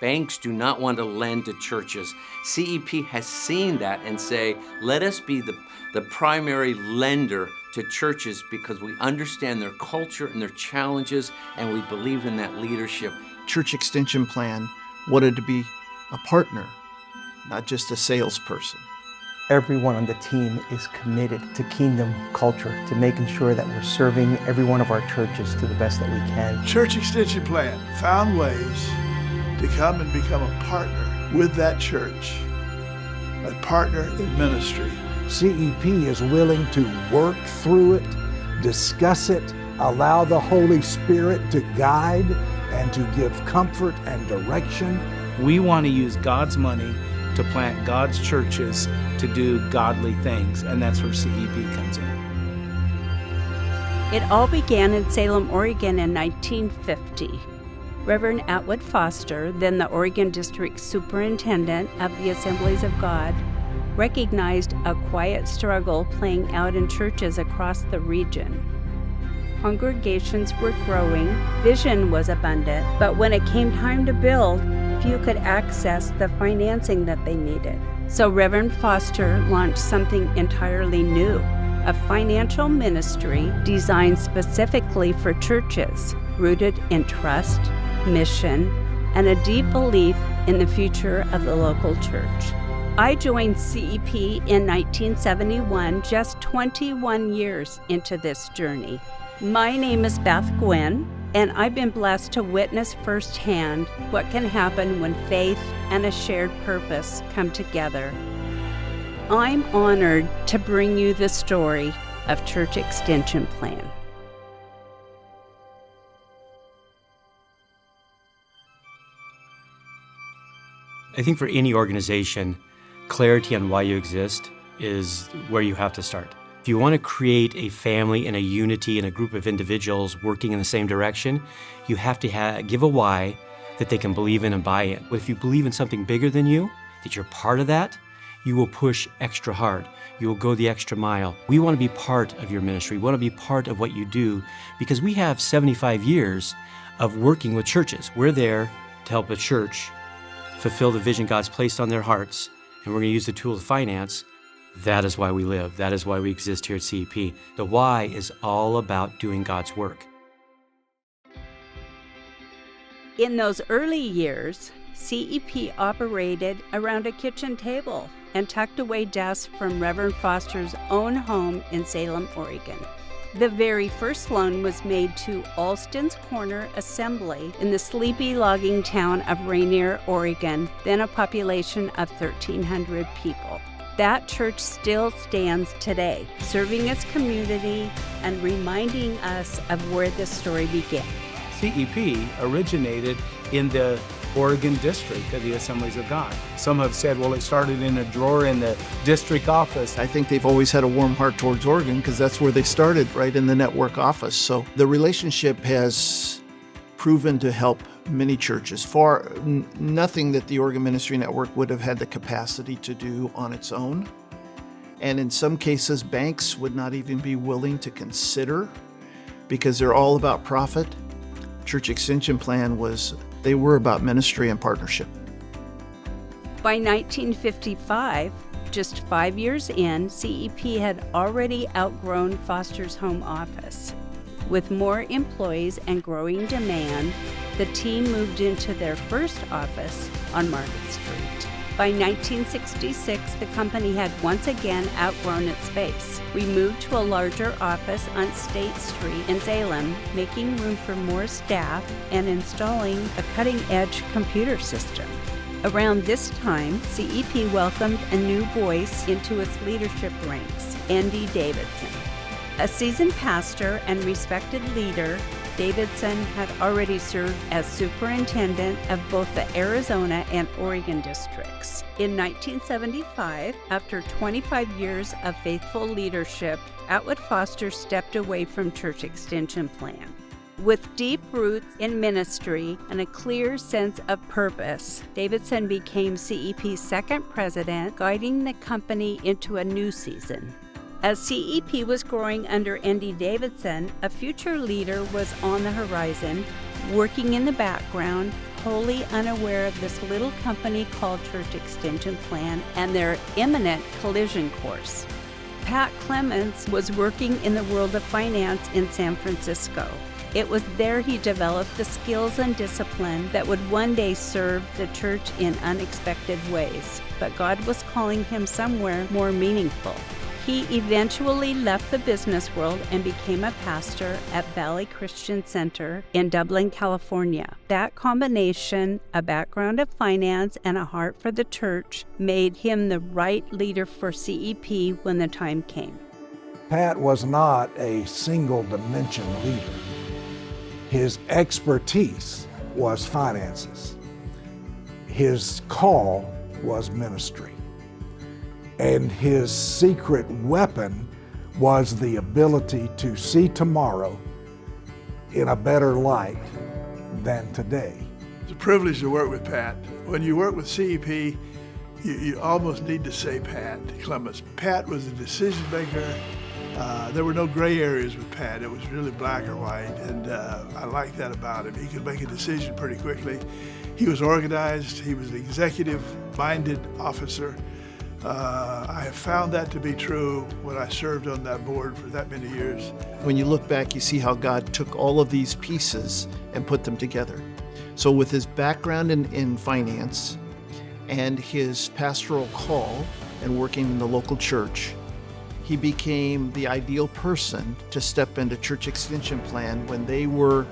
Banks do not want to lend to churches. CEP has seen that and say, let us be the primary lender to churches because we understand their culture and their challenges, and we believe in that leadership. Church Extension Plan wanted to be a partner, not just a salesperson. Everyone on the team is committed to kingdom culture, to making sure that we're serving every one of our churches to the best that we can. Church Extension Plan found ways to come and become a partner with that church, a partner in ministry. CEP is willing to work through it, discuss it, allow the Holy Spirit to guide and to give comfort and direction. We want to use God's money to plant God's churches to do godly things, and that's where CEP comes in. It all began in Salem, Oregon in 1950. Reverend Atwood Foster, then the Oregon District Superintendent of the Assemblies of God, recognized a quiet struggle playing out in churches across the region. Congregations were growing, vision was abundant, but when it came time to build, few could access the financing that they needed. So Reverend Foster launched something entirely new, a financial ministry designed specifically for churches, rooted in trust, mission, and a deep belief in the future of the local church. I joined CEP in 1971, just 21 years into this journey. My name is Beth Gwynn, and I've been blessed to witness firsthand what can happen when faith and a shared purpose come together. I'm honored to bring you the story of Church Extension Plan. I think for any organization, clarity on why you exist is where you have to start. If you want to create a family and a unity and a group of individuals working in the same direction, you have to give a why that they can believe in and buy in. But if you believe in something bigger than you, that you're part of that, you will push extra hard. You will go the extra mile. We want to be part of your ministry. We want to be part of what you do because we have 75 years of working with churches. We're there to help a church fulfill the vision God's placed on their hearts, and we're going to use the tool of finance. That is why we live. That is why we exist here at CEP. The why is all about doing God's work. In those early years, CEP operated around a kitchen table and tucked away desks from Reverend Foster's own home in Salem, Oregon. The very first loan was made to Alston's Corner Assembly in the sleepy logging town of Reino, Oregon, then a population of 1,300 people. That church still stands today, serving its community and reminding us of where this story began. CEP originated in the Oregon district of the Assemblies of God. Some have said, well, it started in a drawer in the district office. I think they've always had a warm heart towards Oregon because that's where they started, right in the network office. So the relationship has proven to help many churches. Nothing that the Oregon Ministry Network would have had the capacity to do on its own. And in some cases, banks would not even be willing to consider because they're all about profit. Church Extension Plan they were about ministry and partnership. By 1955, just 5 years in, CEP had already outgrown Foster's home office. With more employees and growing demand, the team moved into their first office on Market Street. By 1966, the company had once again outgrown its space. We moved to a larger office on State Street in Salem, making room for more staff and installing a cutting-edge computer system. Around this time, CEP welcomed a new voice into its leadership ranks, Andy Davidson. A seasoned pastor and respected leader, Davidson had already served as superintendent of both the Arizona and Oregon districts. In 1975, after 25 years of faithful leadership, Atwood Foster stepped away from Church Extension Plan. With deep roots in ministry and a clear sense of purpose, Davidson became CEP's second president, guiding the company into a new season. As CEP was growing under Andy Davidson, a future leader was on the horizon, working in the background, wholly unaware of this little company called Church Extension Plan and their imminent collision course. Pat Clements was working in the world of finance in San Francisco. It was there he developed the skills and discipline that would one day serve the church in unexpected ways. But God was calling him somewhere more meaningful. He eventually left the business world and became a pastor at Valley Christian Center in Dublin, California. That combination, a background of finance and a heart for the church, made him the right leader for CEP when the time came. Pat was not a single-dimension leader. His expertise was finances. His call was ministry. And his secret weapon was the ability to see tomorrow in a better light than today. It's a privilege to work with Pat. When you work with CEP, you almost need to say Pat Clements. Pat was a decision maker. There were no gray areas with Pat. It was really black or white, and I like that about him. He could make a decision pretty quickly. He was organized. He was an executive-minded officer. I have found that to be true when I served on that board for that many years. When you look back, you see how God took all of these pieces and put them together. So with his background in finance and his pastoral call and working in the local church, he became the ideal person to step into Church Extension Plan when they were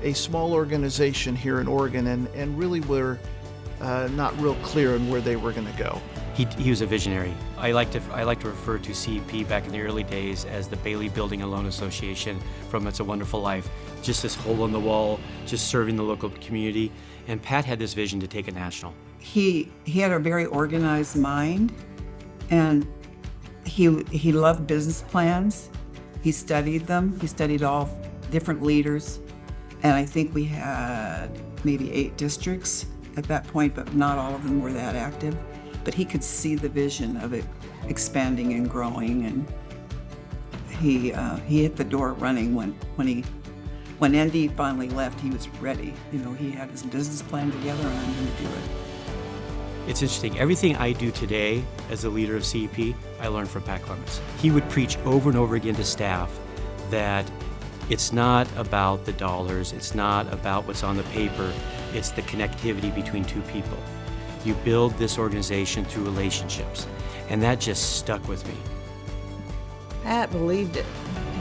a small organization here in Oregon and really were not real clear on where they were going to go. He was a visionary. I like to refer to CEP back in the early days as the Bailey Building and Loan Association from It's a Wonderful Life. Just this hole in the wall, just serving the local community. And Pat had this vision to take it national. He had a very organized mind, and he loved business plans. He studied them. He studied all different leaders. And I think we had maybe 8 districts at that point, but not all of them were that active. But he could see the vision of it expanding and growing, and he hit the door running when Andy finally left. He was ready. You know, he had his business plan together, and I'm going to do it. It's interesting. Everything I do today as a leader of CEP, I learned from Pat Clements. He would preach over and over again to staff that it's not about the dollars, it's not about what's on the paper, it's the connectivity between two people. You build this organization through relationships, and that just stuck with me. Pat believed it.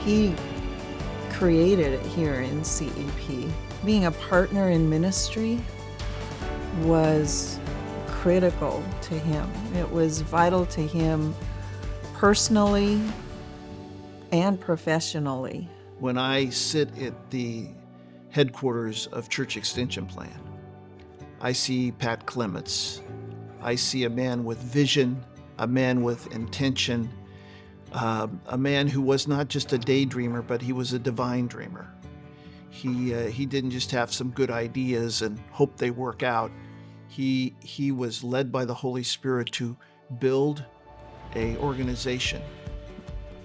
He created it here in CEP. Being a partner in ministry was critical to him. It was vital to him personally and professionally. When I sit at the headquarters of Church Extension Plan, I see Pat Clements. I see a man with vision, a man with intention, a man who was not just a daydreamer, but he was a divine dreamer. He didn't just have some good ideas and hope they work out. He was led by the Holy Spirit to build an organization.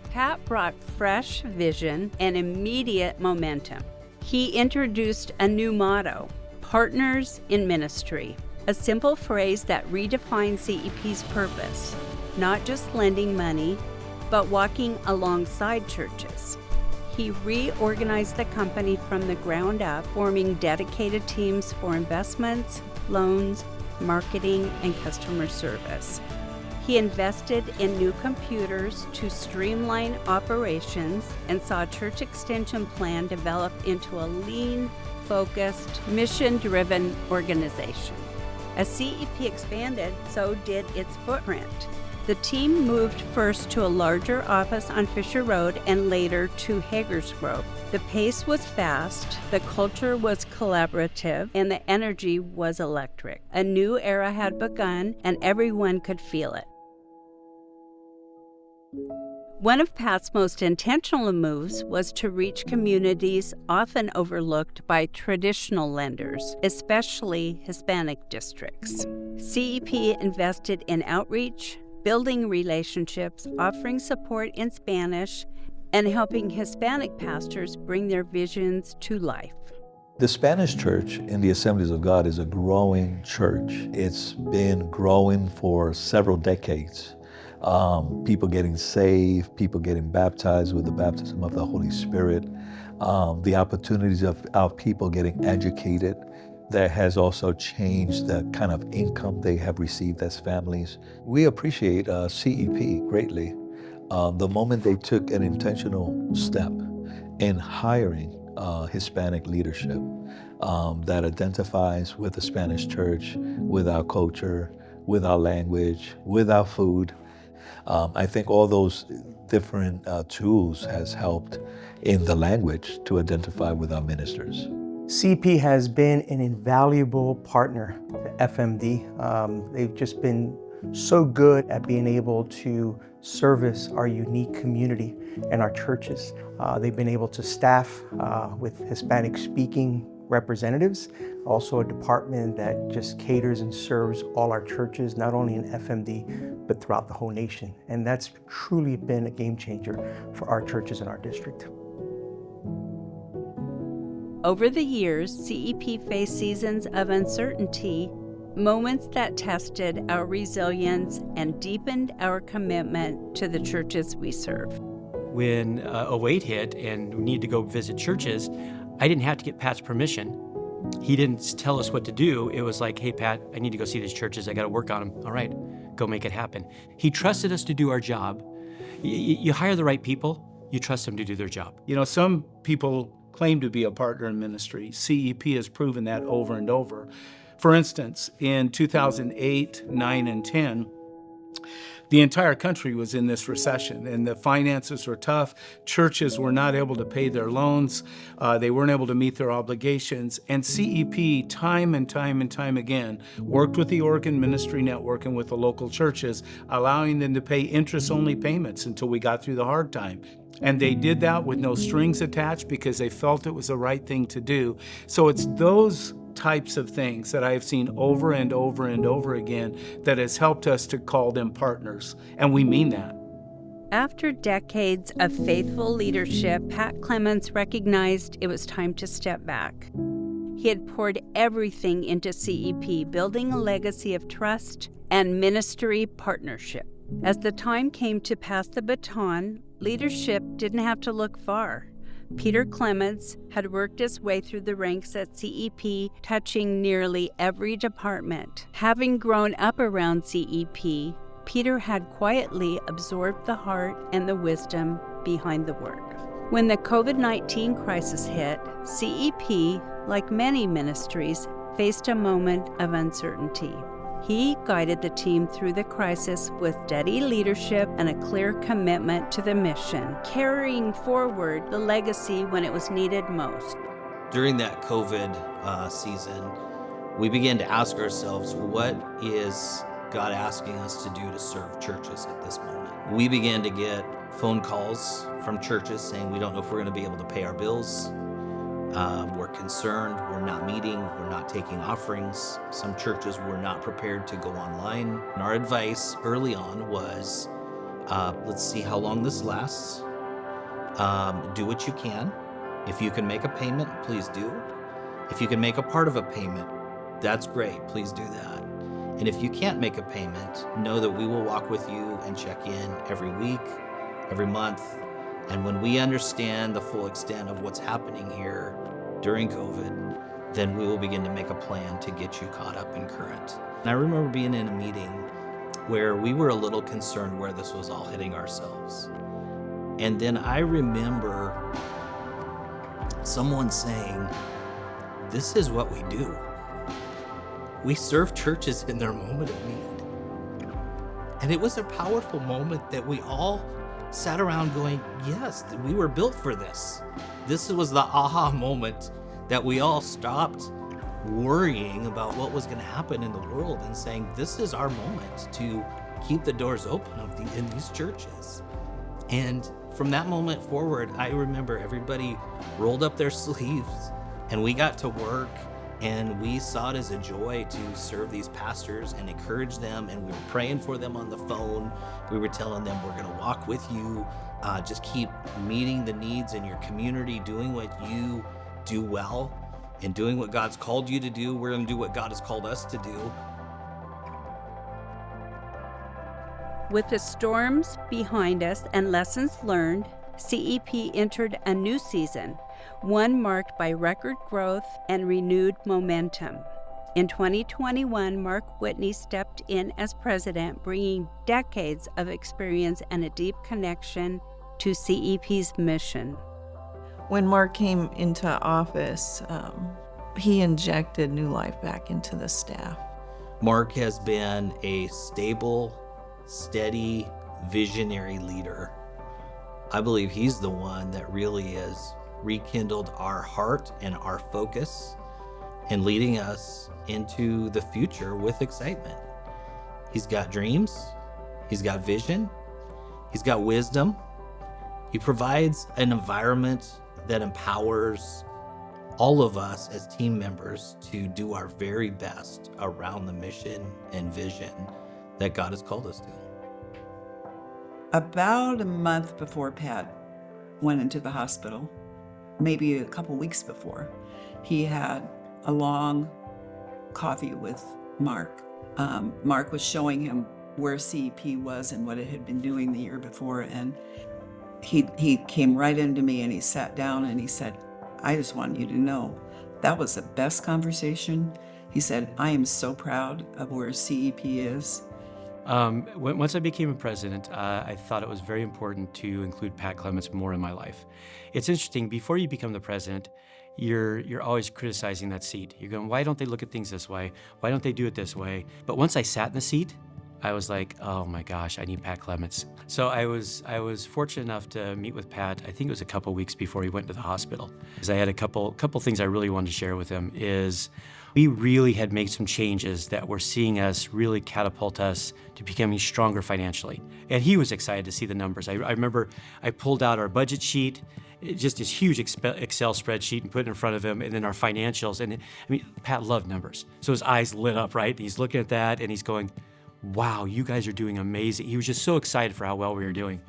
Pat brought fresh vision and immediate momentum. He introduced a new motto, Partners in Ministry, a simple phrase that redefines CEP's purpose, not just lending money, but walking alongside churches. He reorganized the company from the ground up, forming dedicated teams for investments, loans, marketing, and customer service. He invested in new computers to streamline operations and saw Church Extension Plan develop into a lean, focused, mission-driven organization. As CEP expanded, so did its footprint. The team moved first to a larger office on Fisher Road and later to Hagersgrove. The pace was fast, the culture was collaborative, and the energy was electric. A new era had begun, and everyone could feel it. One of Pat's most intentional moves was to reach communities often overlooked by traditional lenders, especially Hispanic districts. CEP invested in outreach, building relationships, offering support in Spanish, and helping Hispanic pastors bring their visions to life. The Spanish church in the Assemblies of God is a growing church. It's been growing for several decades. People getting saved, people getting baptized with the baptism of the Holy Spirit, the opportunities of people getting educated. That has also changed the kind of income they have received as families. We appreciate CEP greatly. The moment they took an intentional step in hiring Hispanic leadership that identifies with the Spanish church, with our culture, with our language, with our food. I think all those different tools has helped in the language to identify with our ministers. CP has been an invaluable partner to FMD. They've just been so good at being able to service our unique community and our churches. They've been able to staff with Hispanic-speaking representatives, also a department that just caters and serves all our churches, not only in FMD, but throughout the whole nation. And that's truly been a game changer for our churches in our district. Over the years, CEP faced seasons of uncertainty, moments that tested our resilience and deepened our commitment to the churches we serve. When 08 hit and we needed to go visit churches, I didn't have to get Pat's permission. He didn't tell us what to do. It was like, hey, Pat, I need to go see these churches. I got to work on them. All right, go make it happen. He trusted us to do our job. You hire the right people, you trust them to do their job. You know, some people claim to be a partner in ministry. CEP has proven that over and over. For instance, in 2008, 9, and 10, the entire country was in this recession and the finances were tough. Churches were not able to pay their loans. They weren't able to meet their obligations. And CEP, time and time again, worked with the Oregon Ministry Network and with the local churches, allowing them to pay interest-only payments until we got through the hard time. And they did that with no strings attached because they felt it was the right thing to do. So it's those types of things that I have seen over and over and over again that has helped us to call them partners. And we mean that. After decades of faithful leadership, Pat Clements recognized it was time to step back. He had poured everything into CEP, building a legacy of trust and ministry partnership. As the time came to pass the baton, leadership didn't have to look far. Peter Clements had worked his way through the ranks at CEP, touching nearly every department. Having grown up around CEP, Peter had quietly absorbed the heart and the wisdom behind the work. When the COVID-19 crisis hit, CEP, like many ministries, faced a moment of uncertainty. He guided the team through the crisis with steady leadership and a clear commitment to the mission, carrying forward the legacy when it was needed most. During that COVID season, we began to ask ourselves, what is God asking us to do to serve churches at this moment? We began to get phone calls from churches saying, we don't know if we're going to be able to pay our bills. We're concerned, we're not meeting, we're not taking offerings. Some churches were not prepared to go online. And our advice early on was, let's see how long this lasts. Do what you can. If you can make a payment, please do. If you can make a part of a payment, that's great, please do that. And if you can't make a payment, know that we will walk with you and check in every week, every month. And when we understand the full extent of what's happening here during COVID, then we will begin to make a plan to get you caught up and current. And I remember being in a meeting where we were a little concerned where this was all hitting ourselves. And then I remember someone saying, this is what we do. We serve churches in their moment of need. And it was a powerful moment that we all sat around going, yes, we were built for this. This was the aha moment that we all stopped worrying about what was going to happen in the world and saying, this is our moment to keep the doors open in these churches. And from that moment forward, I remember everybody rolled up their sleeves and we got to work. And we saw it as a joy to serve these pastors and encourage them. And we were praying for them on the phone. We were telling them, we're going to walk with you. Just keep meeting the needs in your community, doing what you do well. and doing what God's called you to do. We're going to do what God has called us to do. With the storms behind us and lessons learned, CEP entered a new season, one marked by record growth and renewed momentum. In 2021, Mark Whitney stepped in as president, bringing decades of experience and a deep connection to CEP's mission. When Mark came into office, he injected new life back into the staff. Mark has been a stable, steady, visionary leader. I believe he's the one that really has rekindled our heart and our focus and leading us into the future with excitement. He's got dreams, he's got vision, he's got wisdom. He provides an environment that empowers all of us as team members to do our very best around the mission and vision that God has called us to. About a month before Pat went into the hospital, maybe a couple weeks before, he had a long coffee with Mark. Mark was showing him where CEP was and what it had been doing the year before, and he came right into me and he sat down and he said, "I just want you to know that was the best conversation." He said, "I am so proud of where CEP is." Once I became a president, I thought it was very important to include Pat Clements more in my life. It's interesting, before you become the president, you're always criticizing that seat. You're going, why don't they look at things this way? Why don't they do it this way? But once I sat in the seat, I was like, oh my gosh, I need Pat Clements. So I was fortunate enough to meet with Pat. I think it was a couple weeks before he went to the hospital. Because I had a couple things I really wanted to share with him is we really had made some changes that were seeing us really catapult us to becoming stronger financially. And he was excited to see the numbers. I remember I pulled out our budget sheet, just this huge Excel spreadsheet, and put it in front of him, and then our financials. And Pat loved numbers. So his eyes lit up, right? And he's looking at that and he's going, wow, you guys are doing amazing. He was just so excited for how well we were doing.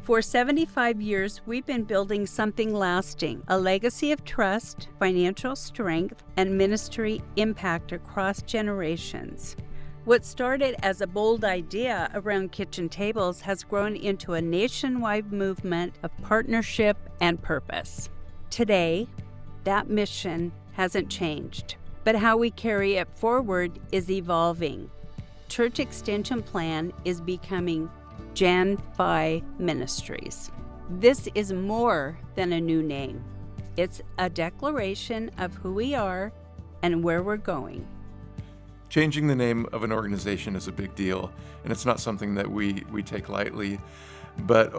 For 75 years, we've been building something lasting, a legacy of trust, financial strength, and ministry impact across generations. What started as a bold idea around kitchen tables has grown into a nationwide movement of partnership and purpose. Today, that mission hasn't changed, but how we carry it forward is evolving. Church Extension Plan is becoming GenFi Ministries. This is more than a new name. It's a declaration of who we are and where we're going. Changing the name of an organization is a big deal, and it's not something that we take lightly. But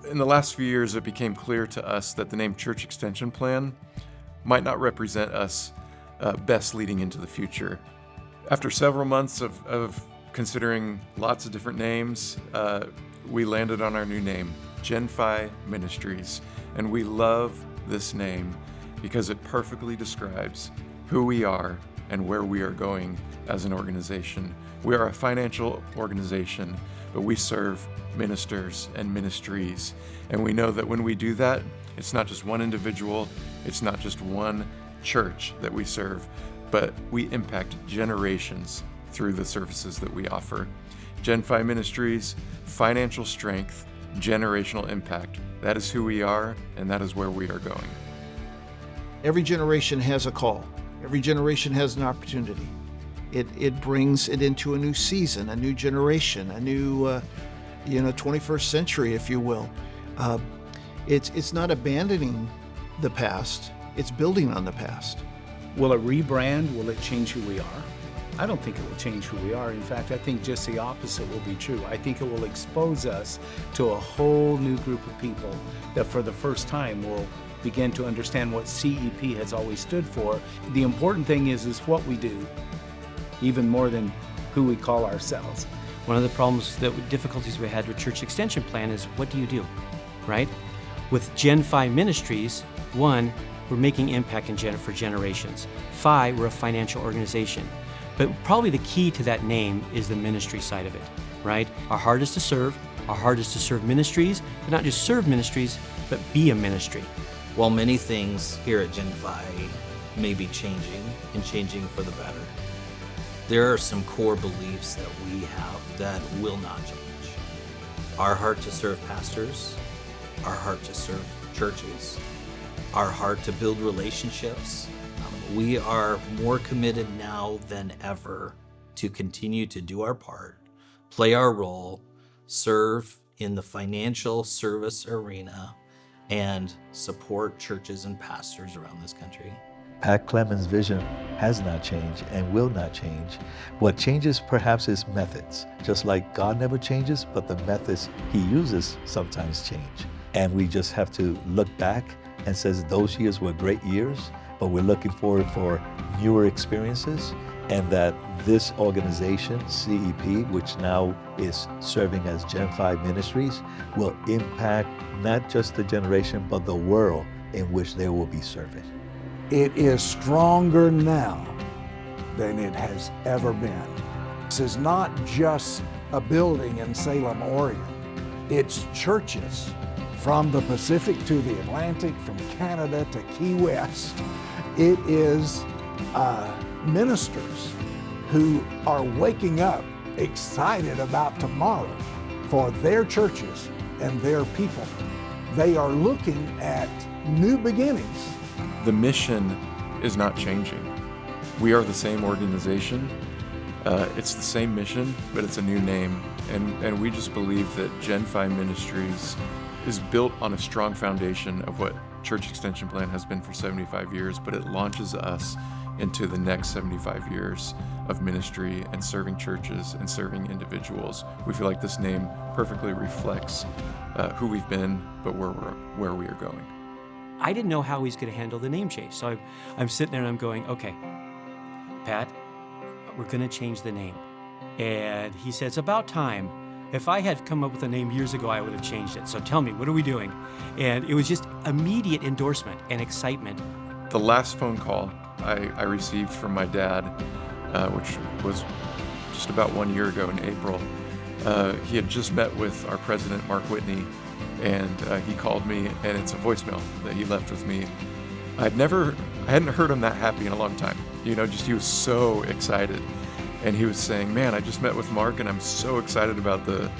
in the last few years, it became clear to us that the name Church Extension Plan might not represent us best leading into the future. After several months of considering lots of different names, we landed on our new name, GenFi Ministries. And we love this name because it perfectly describes who we are and where we are going as an organization. We are a financial organization, but we serve ministers and ministries. And we know that when we do that, it's not just one individual, it's not just one church that we serve, but we impact generations through the services that we offer. GenFi Ministries, financial strength, generational impact. That is who we are, and that is where we are going. Every generation has a call. Every generation has an opportunity. It brings it into a new season, a new generation, a new 21st century, if you will. It's not abandoning the past, it's building on the past. Will it rebrand? Will it change who we are? I don't think it will change who we are. In fact, I think just the opposite will be true. I think it will expose us to a whole new group of people that for the first time will begin to understand what CEP has always stood for. The important thing is what we do, even more than who we call ourselves. One of the difficulties we had with Church Extension Plan is, what do you do, right? With GenFi Ministries, one, we're making impact for generations. Fi, we're a financial organization. But probably the key to that name is the ministry side of it, right? Our heart is to serve. Our heart is to serve ministries, but not just serve ministries, but be a ministry. While many things here at GenFi may be changing and changing for the better, there are some core beliefs that we have that will not change. Our heart to serve pastors, our heart to serve churches, our heart to build relationships. We are more committed now than ever to continue to do our part, play our role, serve in the financial service arena, and support churches and pastors around this country. Pat Clements' vision has not changed and will not change. What changes perhaps is methods. Just like God never changes, but the methods he uses sometimes change. And we just have to look back and says those years were great years, but we're looking forward for newer experiences, and that this organization, CEP, which now is serving as GenFi Ministries, will impact not just the generation, but the world in which they will be serving. It is stronger now than it has ever been. This is not just a building in Salem, Oregon. It's churches from the Pacific to the Atlantic, from Canada to Key West. It is ministers who are waking up excited about tomorrow for their churches and their people. They are looking at new beginnings. The mission is not changing. We are the same organization. It's the same mission, but it's a new name. And we just believe that GenFi Ministries is built on a strong foundation of what Church Extension Plan has been for 75 years, but it launches us into the next 75 years of ministry and serving churches and serving individuals. We feel like this name perfectly reflects who we've been, but where we are going. I didn't know how he's going to handle the name change. So I'm sitting there and I'm going, okay, Pat, we're going to change the name. And he said, it's about time. If I had come up with a name years ago, I would have changed it. So tell me, what are we doing? And it was just immediate endorsement and excitement. The last phone call I received from my dad, which was just about 1 year ago in April, he had just met with our president, Mark Whitney, and he called me, and it's a voicemail that he left with me. I hadn't heard him that happy in a long time. He was so excited. And he was saying, man, I just met with Mark, and I'm so excited about the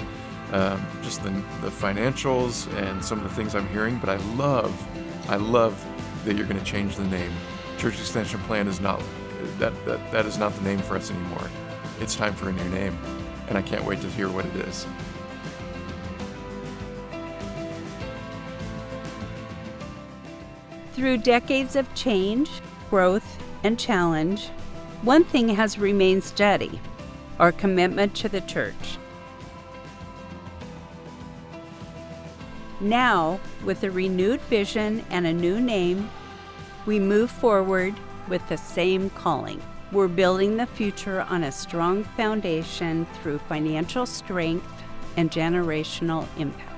financials and some of the things I'm hearing, but I love that you're going to change the name. Church Extension Plan is not, that is not the name for us anymore. It's time for a new name, and I can't wait to hear what it is. Through decades of change, growth, and challenge, one thing has remained steady: our commitment to the church. Now, with a renewed vision and a new name, we move forward with the same calling. We're building the future on a strong foundation through financial strength and generational impact.